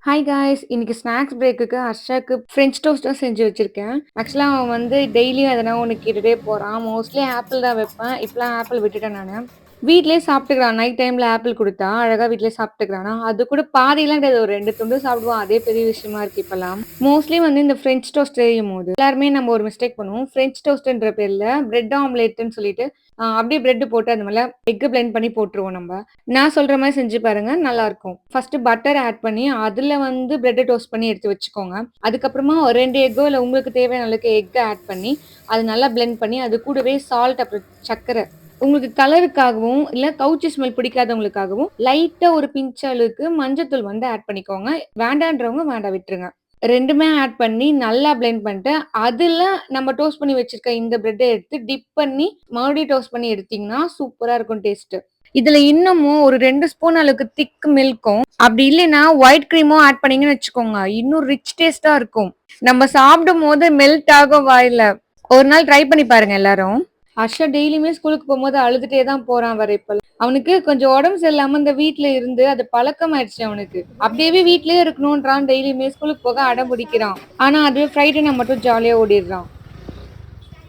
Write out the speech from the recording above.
Hi guys! இன்னைக்கு snacks பிரேக்குக்கு ஹர்ஷாக்கு French toast தான் செஞ்சு வச்சிருக்கேன். ஆக்சுவலா அவன் வந்து டெய்லியும் எதனா ஒண்ணு கேட்டுட்டே போறான். மோஸ்ட்லி ஆப்பிள் தான் வைப்பேன். இப்பலாம் ஆப்பிள் விட்டுட்டேன் நானு. வீட்லயே சாப்பிட்டுக்கிறான். நைட் டைம்ல ஆப்பிள் குடுத்தா, அழகா வீட்லயே சாப்பிட்டுக்கிறானா. அது கூட பாதிலாம் கிடையாது. ஒரு 2 துண்டு சாப்பிடுவான். அதே பெரிய விஷயமா இருக்கு இப்பலாம். மோஸ்ட்லி வந்து இந்த ஃப்ரெஞ்ச் டோஸ்ட் செய்யும்போது, எல்லாருமே நம்ம ஒரு மிஸ்டேக் பண்ணுவோம். ஃப்ரெஞ்ச் டோஸ்ட்ன்ற பேர்ல பிரெட் ஆம்லேட்ன்னு சொல்லிட்டு, அப்படியே பிரெட் போட்டு அது மேல எக் பிளெண்ட் பண்ணி போட்டுருவோம் நம்ப. நான் சொல்ற மாரி செஞ்சு பாருங்க. நல்லாருக்கும். ஃபர்ஸ்ட்டு பட்டர் ஆட் பண்ணி, அதுல வந்து பிரெட்ட டோஸ்ட் பண்ணி எடுத்து வச்சுக்கோங்க. அதுக்கப்புறமா ஒரு 2 எக்கோ இல்ல உங்களுக்கு தேவையான அளவுக்கு எக்க ஆட் பண்ணி, அது நல்லா பிளெண்ட் பண்ணி, அது கூடவே சால்ட் அப்புறம் சர்க்கரை. உங்களுக்கு கலருக்காகவும், இல்ல கவுச்சி ஸ்மெல் பிடிக்காதவங்களுக்காகவும், லைட்டா ஒரு பிஞ்ச் அளவுக்கு மஞ்சத்தூள் வந்து ஆட் பண்ணிக்கோங்க. வேண்டான்றவங்க வேண்டாம் விட்டுருங்க. 2மே ஆட் பண்ணி நல்லா பிளெண்ட் பண்ணிட்டு, அதுல நம்ம டோஸ்ட் பண்ணி வச்சிருக்க இந்த பிரெட்ட எடுத்து டிப் பண்ணி, மறுபடியும் டோஸ்ட் பண்ணி எடுத்தீங்கன்னா, சூப்பரா இருக்கும் டேஸ்ட்டு. இதுல இன்னமும் ஒரு 2 ஸ்பூன் அளவுக்கு திக் மில்க்கும், அப்படி இல்லைன்னா ஒயிட் கிரீமும் ஆட் பண்ணீங்கன்னு வச்சுக்கோங்க. இன்னும் ரிச் டேஸ்ட்டா இருக்கும். நம்ம சாப்பிடும்போது மெல்ட் ஆகும் வாயில. ஒரு நாள் ட்ரை பண்ணி பாருங்க எல்லாரும். ஹர்ஷா டெய்லியுமே ஸ்கூலுக்கு போம்போது அழுதுட்டே தான் போறான் வேற இப்பல்லாம். அவனுக்கு கொஞ்சம் உடம்பு சரியில்லாம இந்த வீட்ல இருந்து அது பழக்கமாயிடுச்சு அவனுக்கு. அப்படியே வீட்லயே இருக்கணும்ன்றான். டெய்லியுமே ஸ்கூலுக்கு போக அடம் பிடிக்கிறான். ஆனா அதுவே ஃப்ரைடேனா மட்டும் ஜாலியா ஓடிடுறான்.